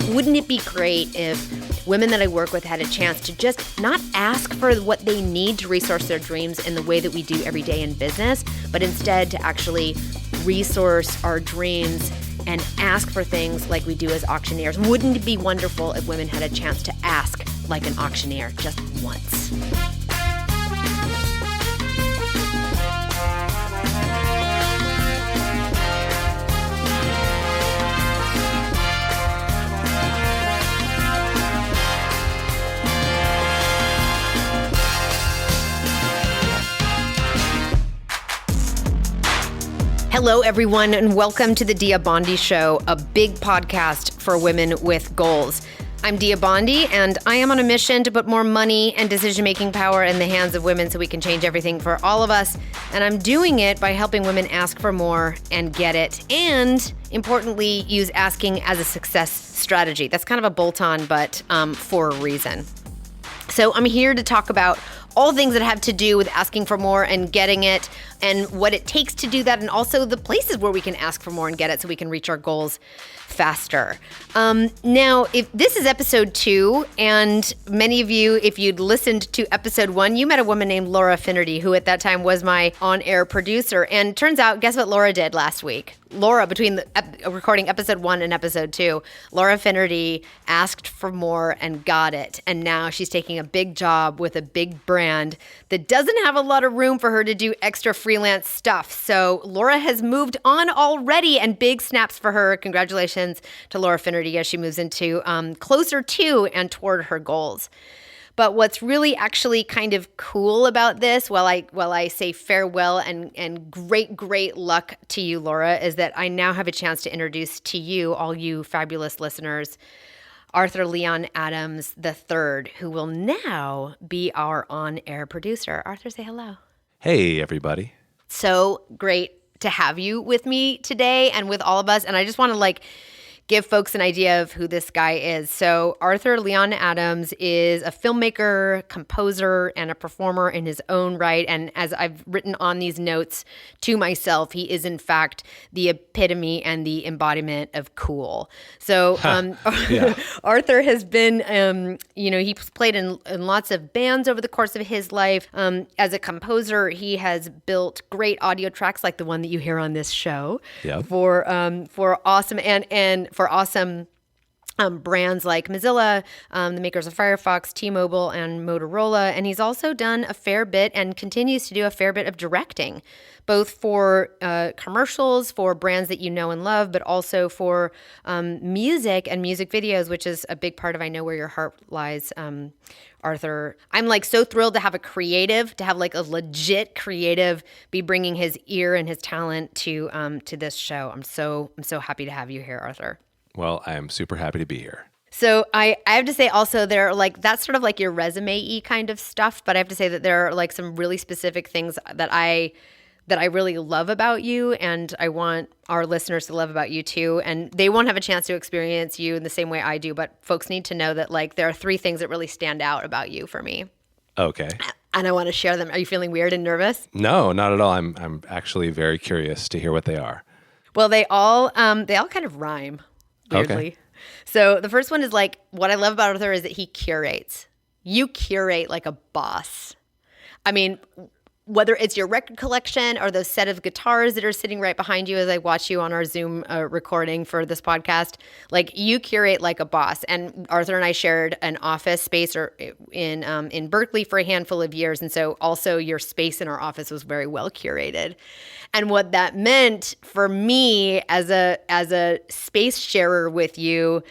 Wouldn't it be great if women that I work with had a chance to just not ask for what they need to resource their dreams in the way that we do every day in business, but instead to actually resource our dreams and ask for things like we do as auctioneers? Wouldn't it be wonderful if women had a chance to ask like an auctioneer just once? Hello, everyone, and welcome to the Dia Bondi Show, a big podcast for women with goals. I'm Dia Bondi, and I am on a mission to put more money and decision-making power in the hands of women so we can change everything for all of us. And I'm doing it by helping women ask for more and get it, and importantly, use asking as a success strategy. That's kind of a bolt-on, but for a reason. So I'm here to talk about all things that have to do with asking for more and getting it, and what it takes to do that, and also the places where we can ask for more and get it so we can reach our goals faster. Now, if this is episode 2, and many of you, if you'd listened to episode 1, you met a woman named Laura Finnerty, who at that time was my on-air producer. And turns out, guess what Laura did last week? Laura, between recording episode 1 and episode 2, Laura Finnerty asked for more and got it. And now she's taking a big job with a big brand that doesn't have a lot of room for her to do extra freelance stuff. So Laura has moved on already, and big snaps for her. Congratulations to Laura Finnerty as she moves into closer to and toward her goals. But what's really actually kind of cool about this, while I say farewell and great luck to you, Laura, is that I now have a chance to introduce to you, all you fabulous listeners, Arthur Leon Adams III, who will now be our on-air producer. Arthur, say hello. Hey, everybody. So great to have you with me today and with all of us. And I just want to give folks an idea of who this guy is. So Arthur Leon Adams is a filmmaker, composer, and a performer in his own right. And as I've written on these notes to myself, he is in fact the epitome and the embodiment of cool. So Arthur has been, he's played in lots of bands over the course of his life. As a composer, he has built great audio tracks like the one that you hear on this show for awesome and for awesome brands like Mozilla, the makers of Firefox, T-Mobile, and Motorola. And he's also done a fair bit and continues to do a fair bit of directing, both for commercials, for brands that you know and love, but also for music and music videos, which is a big part of I Know Where Your Heart Lies, Arthur. I'm so thrilled to have a legit creative be bringing his ear and his talent to this show. I'm so happy to have you here, Arthur. Well, I am super happy to be here. So I have to say also there are that's sort of your resume-y kind of stuff, but I have to say that there are some really specific things that I really love about you, and I want our listeners to love about you too. And they won't have a chance to experience you in the same way I do, but folks need to know that there are 3 things that really stand out about you for me. Okay. And I want to share them. Are you feeling weird and nervous? No, not at all. I'm actually very curious to hear what they are. Well, they all kind of rhyme, weirdly. Okay. So the first one is what I love about Arthur is that he curates. You curate like a boss. I mean, whether it's your record collection or those set of guitars that are sitting right behind you as I watch you on our Zoom recording for this podcast, you curate like a boss. And Arthur and I shared an office space in Berkeley for a handful of years. And so also your space in our office was very well curated. And what that meant for me as a space sharer with you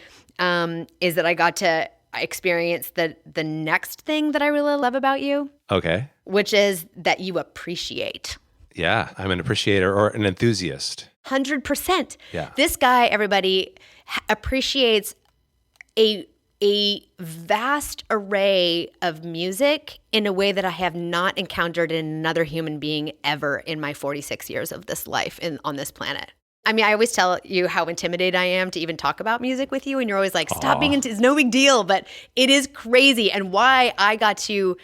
is that I got to experience the next thing that I really love about you. Okay. Which is that you appreciate. Yeah, I'm an appreciator or an enthusiast. 100%. Yeah. This guy, everybody, appreciates a vast array of music in a way that I have not encountered in another human being ever in my 46 years of this life on this planet. I mean, I always tell you how intimidated I am to even talk about music with you, and you're always like, stop being, it's no big deal, but it is crazy. And why I got to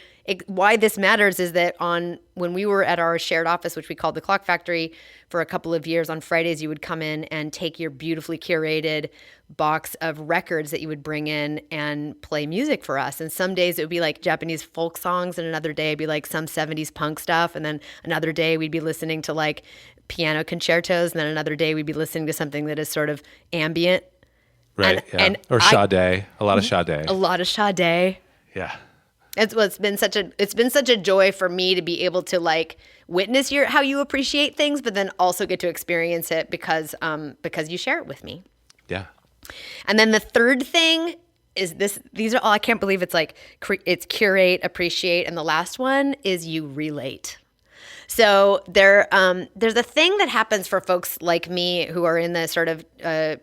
why this matters is that when we were at our shared office, which we called the Clock Factory, for a couple of years, on Fridays you would come in and take your beautifully curated box of records that you would bring in and play music for us. And some days it would be like Japanese folk songs, and another day it'd be like some 70s punk stuff, and then another day we'd be listening to like piano concertos, and then another day we'd be listening to something that is sort of ambient. Right. Or Sade. A lot of Sade. A lot of Sade. Yeah. It's been such a joy for me to be able to like witness how you appreciate things, but then also get to experience it because you share it with me. Yeah. And then the third thing is this. These are all, I can't believe it's like it's curate, appreciate, and the last one is you relate. So there's a thing that happens for folks like me who are in the sort of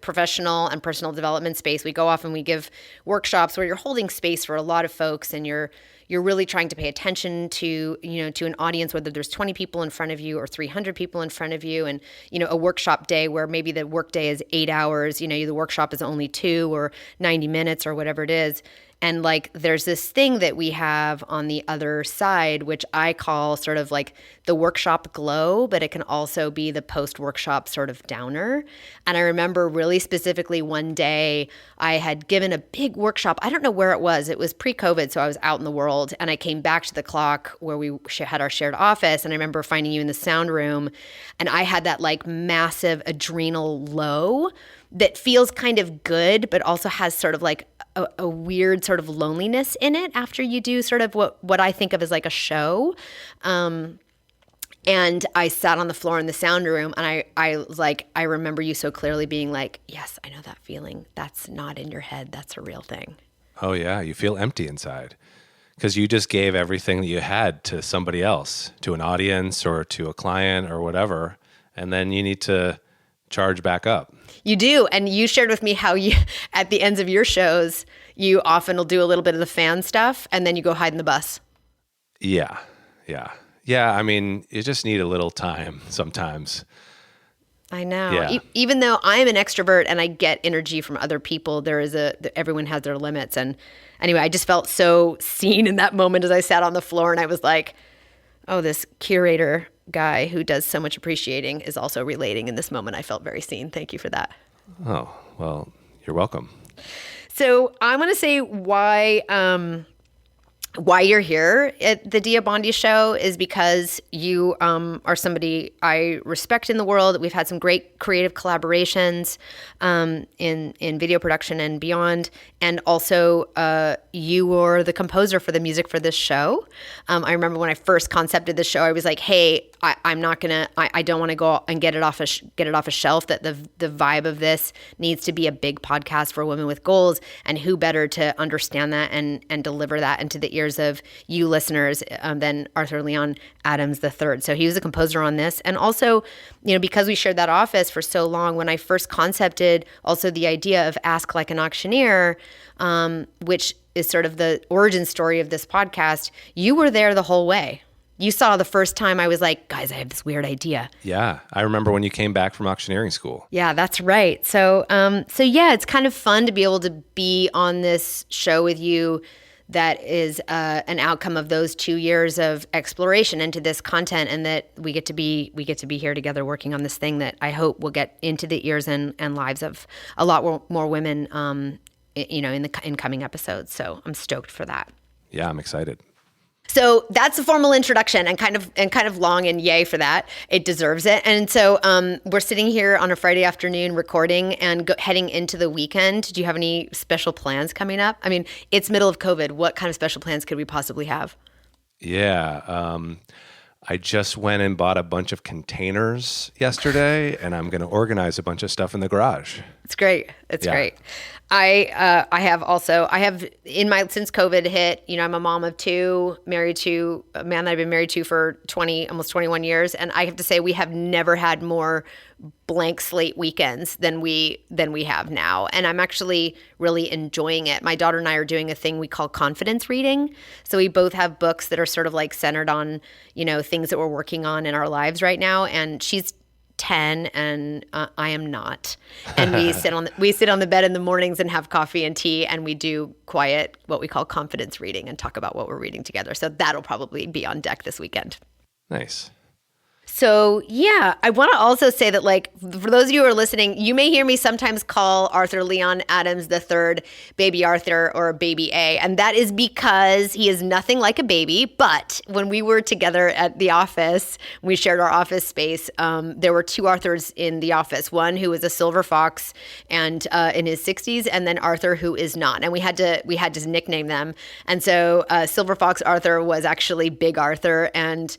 professional and personal development space. We go off and we give workshops where you're holding space for a lot of folks, and you're really trying to pay attention to an audience, whether there's 20 people in front of you or 300 people in front of you, and a workshop day where maybe the work day is 8 hours, the workshop is only 2 or 90 minutes or whatever it is. And like there's this thing that we have on the other side, which I call sort of like the workshop glow, but it can also be the post-workshop sort of downer. And I remember really specifically one day I had given a big workshop. I don't know where it was. It was pre-COVID, so I was out in the world. And I came back to the Clock where we had our shared office. And I remember finding you in the sound room. And I had that like massive adrenal low that feels kind of good, but also has sort of like a weird sort of loneliness in it after you do sort of what I think of as like a show. And I sat on the floor in the sound room, and I remember you so clearly being like, yes, I know that feeling. That's not in your head. That's a real thing. Oh yeah. You feel empty inside because you just gave everything that you had to somebody else, to an audience or to a client or whatever. And then you need to charge back up. You do. And you shared with me how you, at the ends of your shows, you often will do a little bit of the fan stuff and then you go hide in the bus. Yeah. I mean, you just need a little time sometimes. I know. Yeah. Even though I'm an extrovert and I get energy from other people, everyone has their limits. And anyway, I just felt so seen in that moment as I sat on the floor, and I was like, oh, this curator guy who does so much appreciating is also relating in this moment. I felt very seen. Thank you for that. Oh, well, you're welcome. So I'm going to say why you're here at the Dia Bondi show is because you are somebody I respect in the world. We've had some great creative collaborations in video production and beyond. And also you were the composer for the music for this show. I remember when I first concepted the show, I was like, hey, I don't want to go and get it off a shelf, that the vibe of this needs to be a big podcast for women with goals. And who better to understand that and deliver that into the ears of you listeners than Arthur Leon Adams III. So he was a composer on this. And also, because we shared that office for so long, when I first concepted also the idea of Ask Like an Auctioneer, which is sort of the origin story of this podcast, you were there the whole way. You saw the first time I was like, guys, I have this weird idea. Yeah. I remember when you came back from Auctioneering School. Yeah, that's right. So yeah, it's kind of fun to be able to be on this show with you that is an outcome of those 2 years of exploration into this content, and that we get to be here together working on this thing that I hope will get into the ears and lives of a lot more women, in coming episodes. So I'm stoked for that. Yeah, I'm excited. So that's a formal introduction and kind of long, and yay for that. It deserves it. And so we're sitting here on a Friday afternoon recording and heading into the weekend. Do you have any special plans coming up? I mean, it's middle of COVID. What kind of special plans could we possibly have? Yeah. I just went and bought a bunch of containers yesterday, and I'm going to organize a bunch of stuff in the garage. It's great. It's great. I have since COVID hit, I'm a mom of 2, married to a man that I've been married to for almost 21 years. And I have to say, we have never had more blank slate weekends than we have now. And I'm actually really enjoying it. My daughter and I are doing a thing we call confidence reading. So we both have books that are sort of like centered on, things that we're working on in our lives right now. And she's 10 and I am not. And we sit on the bed in the mornings and have coffee and tea, and we do quiet, what we call confidence reading, and talk about what we're reading together. So that'll probably be on deck this weekend. Nice. So yeah, I want to also say that, like, for those of you who are listening, you may hear me sometimes call Arthur Leon Adams III Baby Arthur or Baby A. And that is because he is nothing like a baby. But when we were together at the office, we shared our office space, there were two Arthurs in the office. One who was a silver fox and in his 60s, and then Arthur who is not. And we had to nickname them. And so Silver Fox Arthur was actually Big Arthur, and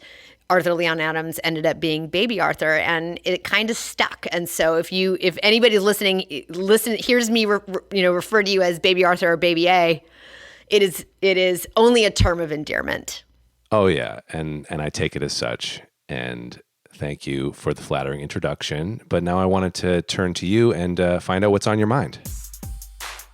Arthur Leon Adams ended up being Baby Arthur, and it kind of stuck. And so if anybody's listening, hears me refer to you as Baby Arthur or Baby A, it is only a term of endearment. Oh yeah, and I take it as such. And thank you for the flattering introduction. But now I wanted to turn to you and find out what's on your mind.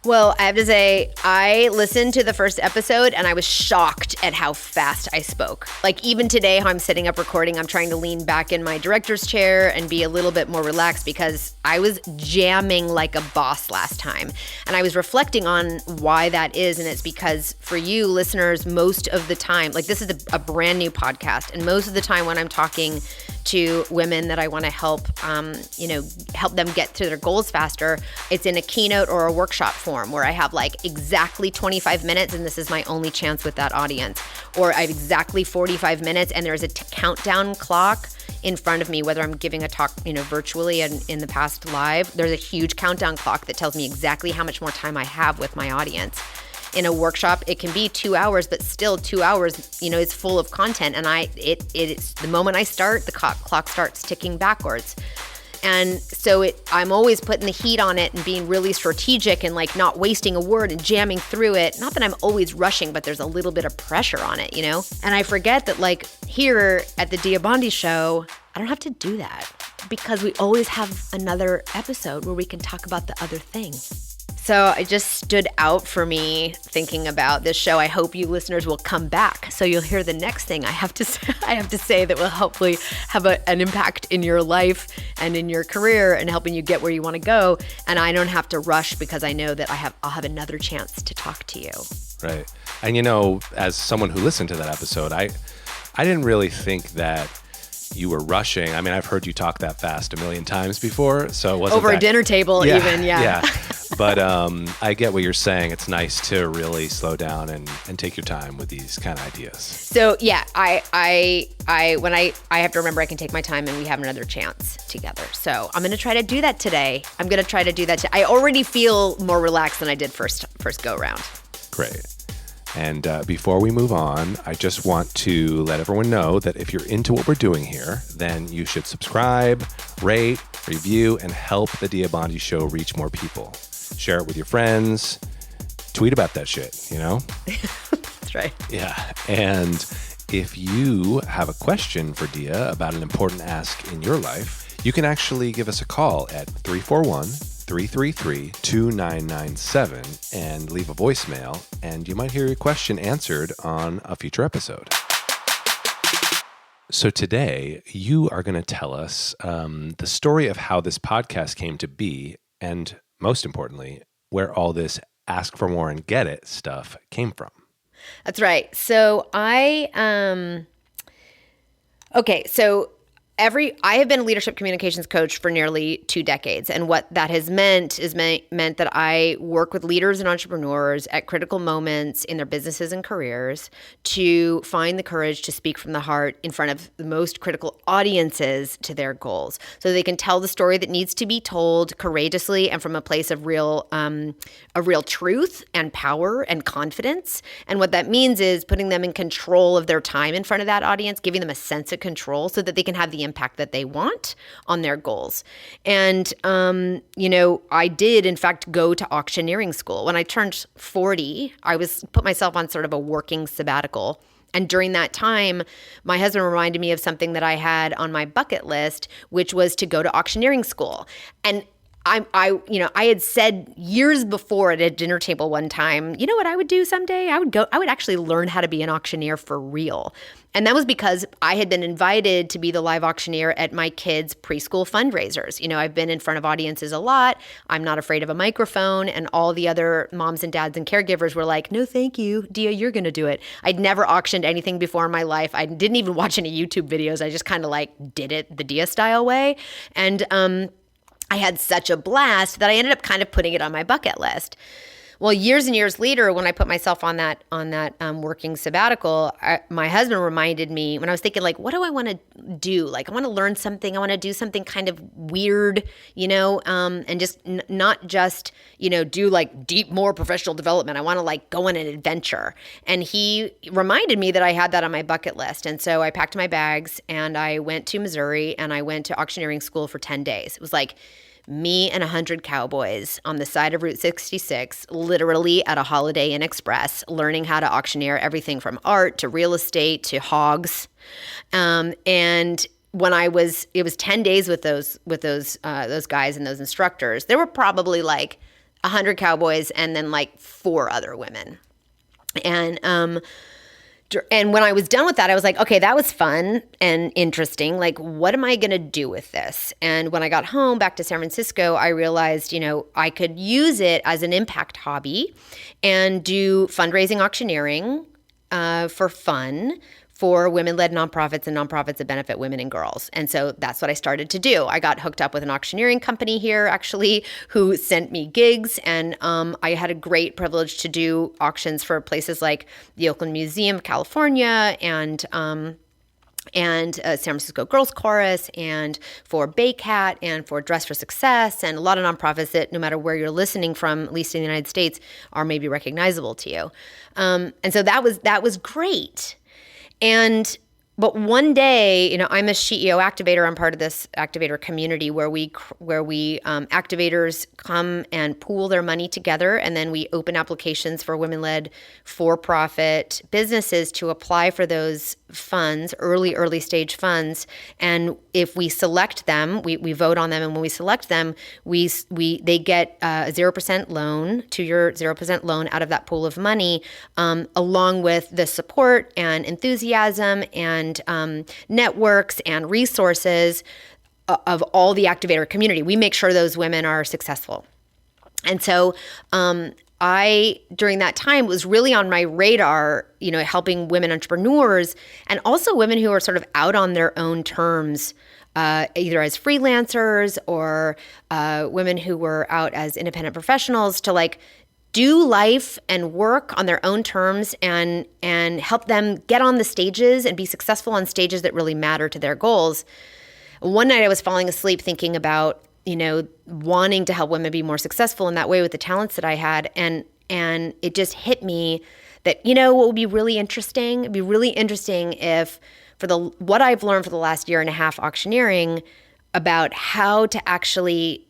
Well, I have to say, I listened to the first episode and I was shocked at how fast I spoke. Like, even today, how I'm sitting up recording, I'm trying to lean back in my director's chair and be a little bit more relaxed because I was jamming like a boss last time. And I was reflecting on why that is. And it's because for you listeners, most of the time, like, this is a brand new podcast. And most of the time when I'm talking to women that I want to help, help them get to their goals faster, it's in a keynote or a workshop form where I have like exactly 25 minutes and this is my only chance with that audience. Or I have exactly 45 minutes and there's a countdown clock in front of me, whether I'm giving a talk, virtually and in the past live, there's a huge countdown clock that tells me exactly how much more time I have with my audience. In a workshop, it can be 2 hours, but still 2 hours, is full of content. And it's the moment I start, the clock starts ticking backwards. And so I'm always putting the heat on it and being really strategic and like not wasting a word and jamming through it. Not that I'm always rushing, but there's a little bit of pressure on it, And I forget that, like, here at the Dia Bondi show, I don't have to do that because we always have another episode where we can talk about the other thing. So it just stood out for me thinking about this show. I hope you listeners will come back so you'll hear the next thing I have to say that will hopefully have an impact in your life and in your career and helping you get where you want to go. And I don't have to rush because I know that I'll have another chance to talk to you. Right. And as someone who listened to that episode, I didn't really think that you were rushing. I mean, I've heard you talk that fast a million times before, so it wasn't over a dinner table, even. Yeah. But I get what you're saying. It's nice to really slow down and take your time with these kind of ideas. So yeah, I have to remember I can take my time and we have another chance together. So I'm going to try to do that today. I already feel more relaxed than I did first go around. Great. And before we move on, I just want to let everyone know that if you're into what we're doing here, then you should subscribe, rate, review, and help the Dia Bondi show reach more people. Share it with your friends. Tweet about that shit, That's right. Yeah. And if you have a question for Dia about an important ask in your life, you can actually give us a call at 341-333-2997 and leave a voicemail, and you might hear your question answered on a future episode. So today, you are going to tell us the story of how this podcast came to be, and most importantly, where all this ask for more and get it stuff came from. That's right. So I have been a leadership communications coach for nearly 2 decades. And what that has meant is meant that I work with leaders and entrepreneurs at critical moments in their businesses and careers to find the courage to speak from the heart in front of the most critical audiences to their goals, so they can tell the story that needs to be told courageously and from a place of real truth and power and confidence. And what that means is putting them in control of their time in front of that audience, giving them a sense of control so that they can have the impact that they want on their goals. And, I did, in fact, go to auctioneering school. When I turned 40, I put myself on sort of a working sabbatical. And during that time, my husband reminded me of something that I had on my bucket list, which was to go to auctioneering school. And I had said years before at a dinner table one time, you know what I would do someday? I would actually learn how to be an auctioneer for real. And that was because I had been invited to be the live auctioneer at my kids' preschool fundraisers. I've been in front of audiences a lot. I'm not afraid of a microphone. And all the other moms and dads and caregivers were like, no, thank you. Dia, you're going to do it. I'd never auctioned anything before in my life. I didn't even watch any YouTube videos. I just kind of did it the Dia style way. And I had such a blast that I ended up kind of putting it on my bucket list. Well, years and years later, when I put myself on that working sabbatical, my husband reminded me when I was thinking, what do I want to do? I want to learn something. I want to do something kind of weird, and just not just, do deep, more professional development. I want to go on an adventure. And he reminded me that I had that on my bucket list. And so I packed my bags and I went to Missouri and I went to auctioneering school for 10 days. It was me and 100 cowboys on the side of Route 66, literally at a Holiday Inn Express, learning how to auctioneer everything from art to real estate to hogs. And when it was 10 days with those guys and those instructors, there were probably 100 cowboys and then 4 other women. And when I was done with that, I was like, okay, that was fun and interesting. What am I going to do with this? And when I got home back to San Francisco, I realized, I could use it as an impact hobby and do fundraising auctioneering for fun for women-led nonprofits and nonprofits that benefit women and girls. And so that's what I started to do. I got hooked up with an auctioneering company here, actually, who sent me gigs. And I had a great privilege to do auctions for places like the Oakland Museum of California and San Francisco Girls Chorus and for Baycat and for Dress for Success and a lot of nonprofits that no matter where you're listening from, at least in the United States, are maybe recognizable to you. And so that was great. But one day, I'm a CEO activator. I'm part of this activator community where we activators come and pool their money together, and then we open applications for women-led for-profit businesses to apply for those funds, early stage funds. And if we select them, we vote on them, and when we select them, they get a 0% loan, 2-year 0% loan out of that pool of money, along with the support and enthusiasm and networks and resources of all the activator community. We make sure those women are successful. And so I, during that time, was really on my radar, helping women entrepreneurs and also women who are sort of out on their own terms, either as freelancers or women who were out as independent professionals to do life and work on their own terms and help them get on the stages and be successful on stages that really matter to their goals. One night I was falling asleep thinking about, wanting to help women be more successful in that way with the talents that I had. And it just hit me that, what would be really interesting? It'd be really interesting if what I've learned for the last year and a half auctioneering about how to actually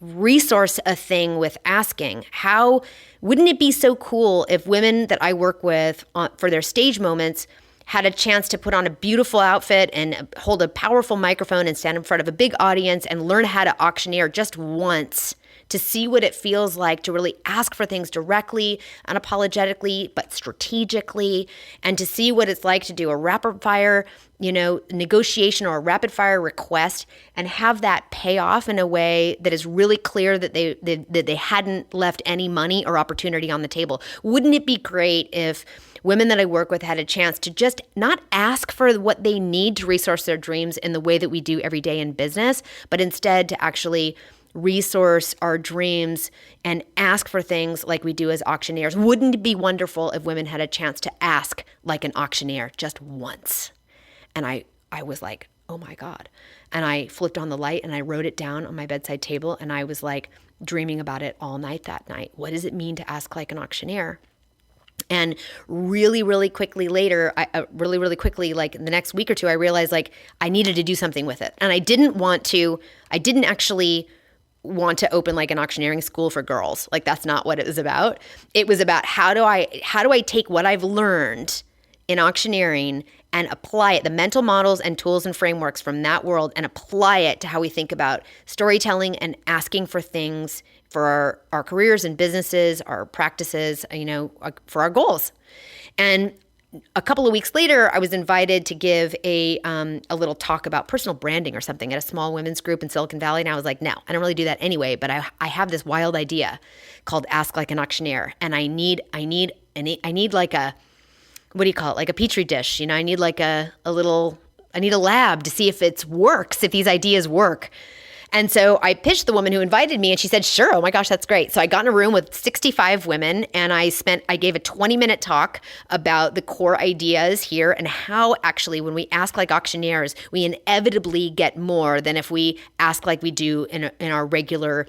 resource a thing with asking. How wouldn't it be so cool if women that I work with for their stage moments had a chance to put on a beautiful outfit and hold a powerful microphone and stand in front of a big audience and learn how to auctioneer just once to see what it feels like to really ask for things directly, unapologetically, but strategically, and to see what it's like to do a rapid fire, negotiation or a rapid fire request and have that pay off in a way that is really clear that they hadn't left any money or opportunity on the table. Wouldn't it be great if women that I work with had a chance to just not ask for what they need to resource their dreams in the way that we do every day in business, but instead to actually resource our dreams and ask for things like we do as auctioneers? Wouldn't it be wonderful if women had a chance to ask like an auctioneer just once? And I was like, oh my God. And I flipped on the light and I wrote it down on my bedside table, and I was dreaming about it all night that night. What does it mean to ask like an auctioneer? And really, really quickly later, the next week or two, I realized I needed to do something with it. And I didn't actually want to open an auctioneering school for girls. That's not what it was about. It was about how do I take what I've learned in auctioneering and apply it, the mental models and tools and frameworks from that world, and apply it to how we think about storytelling and asking for things for our careers and businesses, our practices, for our goals. And a couple of weeks later, I was invited to give a little talk about personal branding or something at a small women's group in Silicon Valley. And I was like, no, I don't really do that anyway, but I have this wild idea called Ask Like an Auctioneer. And I need like a, what do you call it? Like a petri dish. I need like I need a lab to see if it works, if these ideas work. And so I pitched the woman who invited me, and she said, sure, oh my gosh, that's great. So I got in a room with 65 women, and I gave a 20-minute talk about the core ideas here and how actually when we ask like auctioneers, we inevitably get more than if we ask like we do in our regular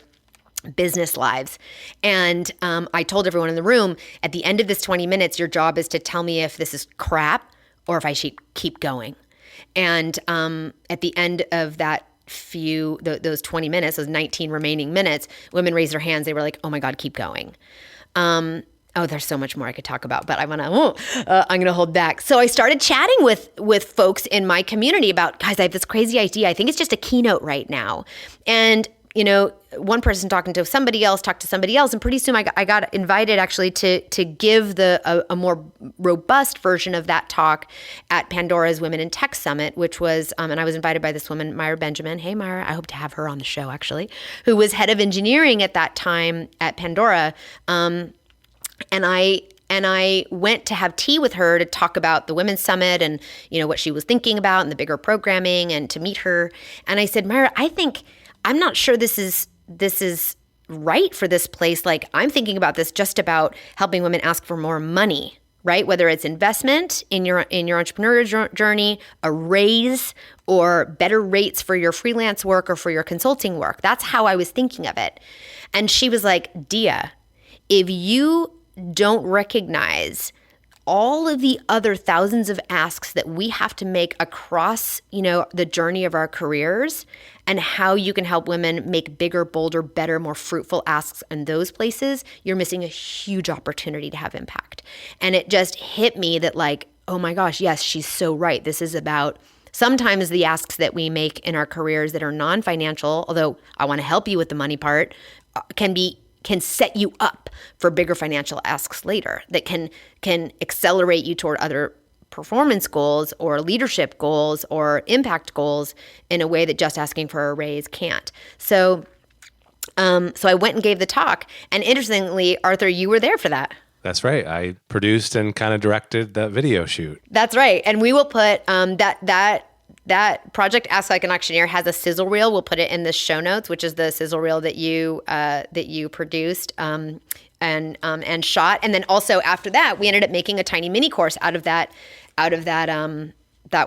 business lives. And I told everyone in the room, at the end of this 20 minutes, your job is to tell me if this is crap or if I should keep going. And at the end of that those 20 minutes, those 19 remaining minutes, women raised their hands. They were like, oh my God, keep going. There's so much more I could talk about, but I'm going to hold back. So I started chatting with folks in my community about, guys, I have this crazy idea. I think it's just a keynote right now. And one person talked to somebody else, and pretty soon I got invited actually to give a more robust version of that talk at Pandora's Women in Tech Summit, which was, and I was invited by this woman, Myra Benjamin. Hey, Myra, I hope to have her on the show actually, who was head of engineering at that time at Pandora. And I went to have tea with her to talk about the Women's Summit and, what she was thinking about and the bigger programming and to meet her. And I said, Myra, I'm not sure this is right for this place. Like, I'm thinking about this just about helping women ask for more money, right? Whether it's investment in your entrepreneurial journey, a raise, or better rates for your freelance work or for your consulting work. That's how I was thinking of it. And she was like, Dia, if you don't recognize all of the other thousands of asks that we have to make across, the journey of our careers, and how you can help women make bigger, bolder, better, more fruitful asks in those places, you're missing a huge opportunity to have impact. And it just hit me that like, oh my gosh, yes, she's so right. This is about sometimes the asks that we make in our careers that are non-financial, although I want to help you with the money part, can set you up for bigger financial asks later that can accelerate you toward other performance goals or leadership goals or impact goals in a way that just asking for a raise can't. So I went and gave the talk. And interestingly, Arthur, you were there for that. That's right. I produced and kind of directed that video shoot. That's right. And we will put that project, Ask Like an Auctioneer, has a sizzle reel. We'll put it in the show notes, which is the sizzle reel that you produced and shot. And then also after that, we ended up making a tiny mini course out of that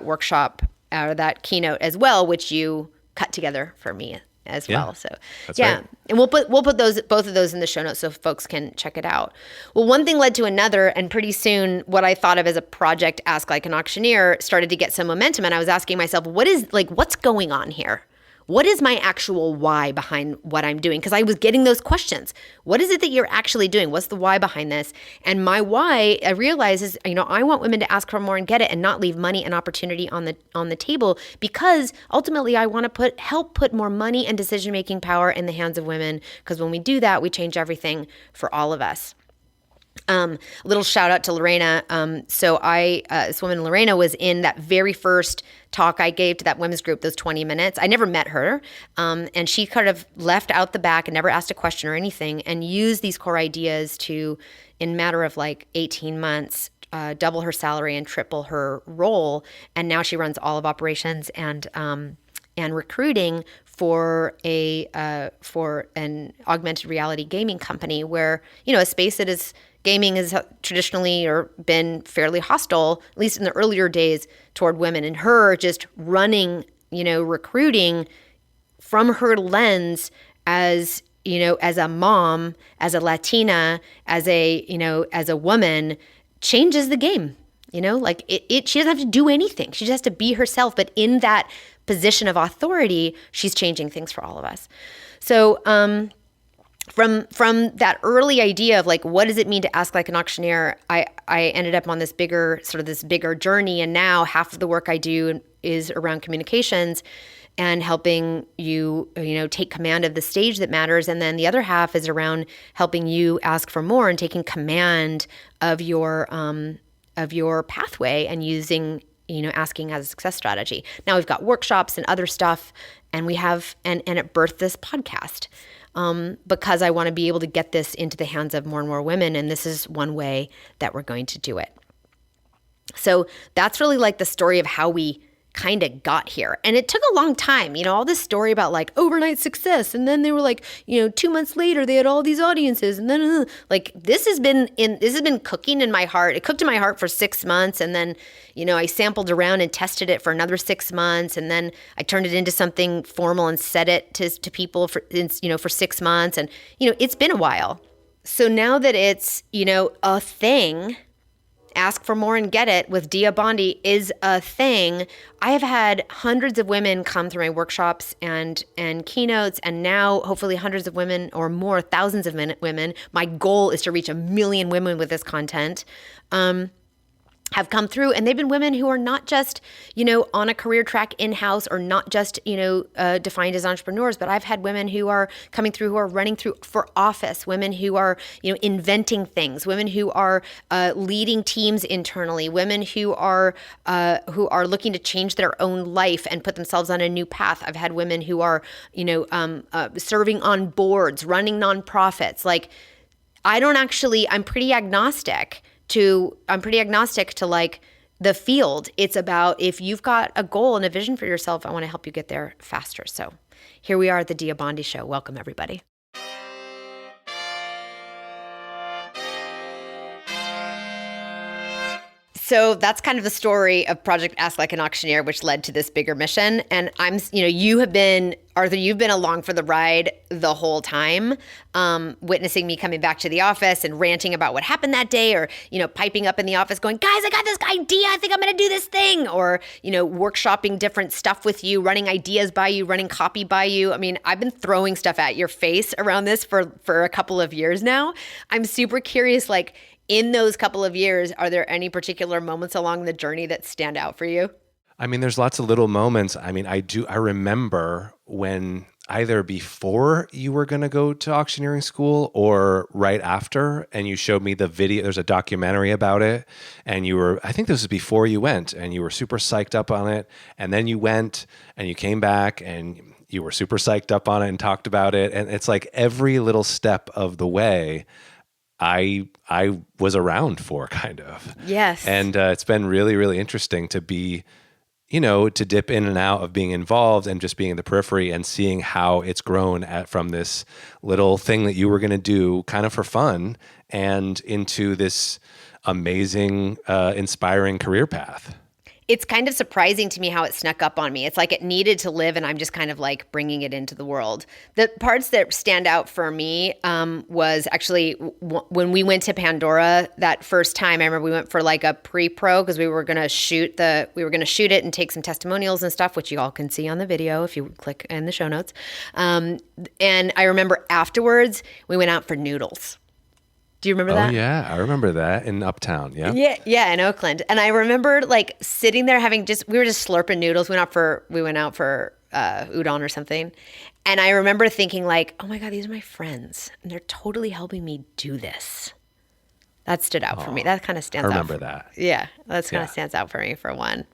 workshop, out of that keynote as well, which you cut together for me as well. So that's right. And we'll put both of those in the show notes so folks can check it out. Well, one thing led to another, and pretty soon what I thought of as a project, Ask Like an Auctioneer, started to get some momentum. And I was asking myself, what's going on here? What is my actual why behind what I'm doing? Because I was getting those questions. What is it that you're actually doing? What's the why behind this? And my why, I realize, is, I want women to ask for more and get it and not leave money and opportunity on the table, because ultimately I want to help put more money and decision-making power in the hands of women, because when we do that, we change everything for all of us. A little shout out to Lorena. This woman, Lorena, was in that very first talk I gave to that women's group, those 20 minutes. I never met her. And she kind of left out the back and never asked a question or anything, and used these core ideas to, in a matter of like 18 months, double her salary and triple her role. And now she runs all of operations and recruiting for an augmented reality gaming company, where, a space that is gaming has traditionally or been fairly hostile, at least in the earlier days, toward women. And her just running, recruiting from her lens as, as a mom, as a Latina, as a woman, changes the game. She doesn't have to do anything. She just has to be herself. But in that position of authority, she's changing things for all of us. So, From that early idea of like, what does it mean to ask like an auctioneer, I ended up on this bigger journey. And now half of the work I do is around communications and helping you, take command of the stage that matters. And then the other half is around helping you ask for more and taking command of your your pathway and using, asking as a success strategy. Now we've got workshops and other stuff, and it birthed this podcast because I want to be able to get this into the hands of more and more women, and this is one way that we're going to do it. So that's really like the story of how we kind of got here. And it took a long time, all this story about like overnight success. And then they were like, 2 months later, they had all these audiences. And then this has been cooking in my heart. It cooked in my heart for 6 months. And then, I sampled around and tested it for another 6 months. And then I turned it into something formal and said it to people for 6 months. And, it's been a while. So now that it's, a thing, Ask for More and Get It with Dia Bondi is a thing. I have had hundreds of women come through my workshops and keynotes, and now hopefully hundreds of women or more, thousands of women. My goal is to reach 1 million women with this content. Have come through, and they've been women who are not just, on a career track in-house or not just, defined as entrepreneurs, but I've had women who are coming through, who are running through for office, women who are, inventing things, women who are leading teams internally, women who are looking to change their own life and put themselves on a new path. I've had women who are, serving on boards, running nonprofits. I'm pretty agnostic to like the field. It's about if you've got a goal and a vision for yourself, I want to help you get there faster. So here we are at the Dia Bondi Show. Welcome, everybody. So that's kind of the story of Project Ask Like an Auctioneer, which led to this bigger mission. And you've been along for the ride the whole time, witnessing me coming back to the office and ranting about what happened that day, or, piping up in the office going, guys, I got this idea. I think I'm going to do this thing. Or, workshopping different stuff with you, running ideas by you, running copy by you. I mean, I've been throwing stuff at your face around this for a couple of years now. I'm super curious, in those couple of years, are there any particular moments along the journey that stand out for you? I mean, there's lots of little moments. I mean, I remember when either before you were going to go to auctioneering school or right after, and you showed me the video. There's a documentary about it, and I think this was before you went, and you were super psyched up on it. And then you went and you came back and you were super psyched up on it and talked about it. And it's like every little step of the way, I was around for, kind of. Yes. And it's been really, really interesting to be, to dip in and out of being involved and just being in the periphery and seeing how it's grown from this little thing that you were going to do kind of for fun and into this amazing, inspiring career path. It's kind of surprising to me how it snuck up on me. It's like it needed to live, and I'm just kind of like bringing it into the world. The parts that stand out for me was actually when we went to Pandora that first time. I remember we went for like a pre-pro because we were going to shoot it and take some testimonials and stuff, which you all can see on the video if you click in the show notes. And I remember afterwards we went out for noodles. Do you remember that? Oh, yeah. I remember that in Uptown. Yeah. Yeah, in Oakland. And I remember sitting there we were just slurping noodles. We went out for udon or something. And I remember thinking oh my God, these are my friends. And they're totally helping me do this. That stood out for me. That kind of stands out. I remember that. Yeah. That kind of stands out for me for one.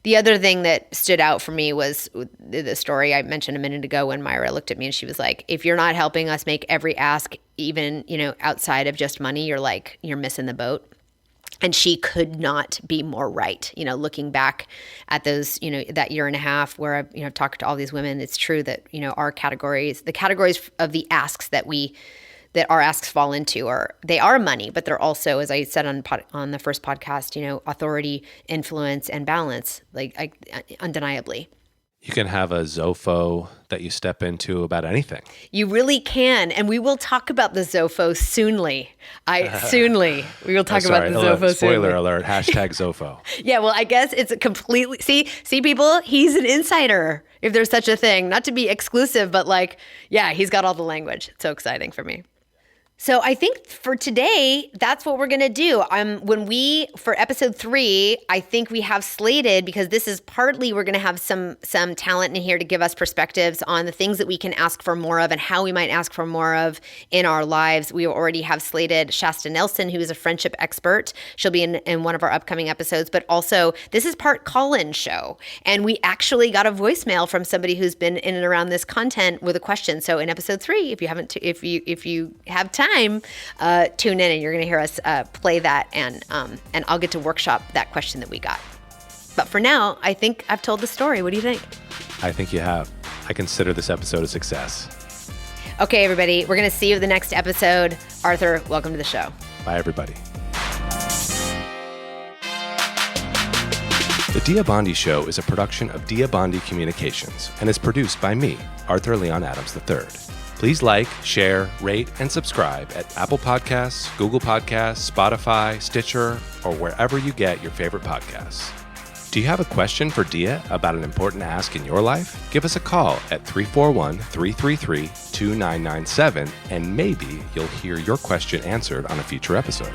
The other thing that stood out for me was the story I mentioned a minute ago when Myra looked at me and she was like, if you're not helping us make every ask, even, outside of just money, you're missing the boat. And she could not be more right. Looking back at those, that year and a half where I've talked to all these women, it's true that, the categories of the asks that our asks fall into they are money, but they're also, as I said on the first podcast, authority, influence, and balance, undeniably. You can have a Zofo that you step into about anything. You really can, and we will talk about the Zofo soonly. We will talk about the Zofo soonly. Spoiler alert, #Zofo. Yeah, well, I guess it's a completely, see people, he's an insider, if there's such a thing. Not to be exclusive, but he's got all the language. It's so exciting for me. So I think for today, that's what we're going to do. For episode 3, I think we have slated, because this is partly we're going to have some talent in here to give us perspectives on the things that we can ask for more of and how we might ask for more of in our lives. We already have slated Shasta Nelson, who is a friendship expert. She'll be in one of our upcoming episodes, but also this is part call-in show. And we actually got a voicemail from somebody who's been in and around this content with a question. So in episode 3, if you have time, tune in and you're going to hear us play that, and I'll get to workshop that question that we got. But for now, I think I've told the story. What do you think? I think you have. I consider this episode a success. Okay, everybody, we're going to see you in the next episode. Arthur, welcome to the show. Bye, everybody. The Dia Bondi Show is a production of Dia Bondi Communications and is produced by me, Arthur Leon Adams III. Please like, share, rate, and subscribe at Apple Podcasts, Google Podcasts, Spotify, Stitcher, or wherever you get your favorite podcasts. Do you have a question for Dia about an important ask in your life? Give us a call at 341-333-2997, and maybe you'll hear your question answered on a future episode.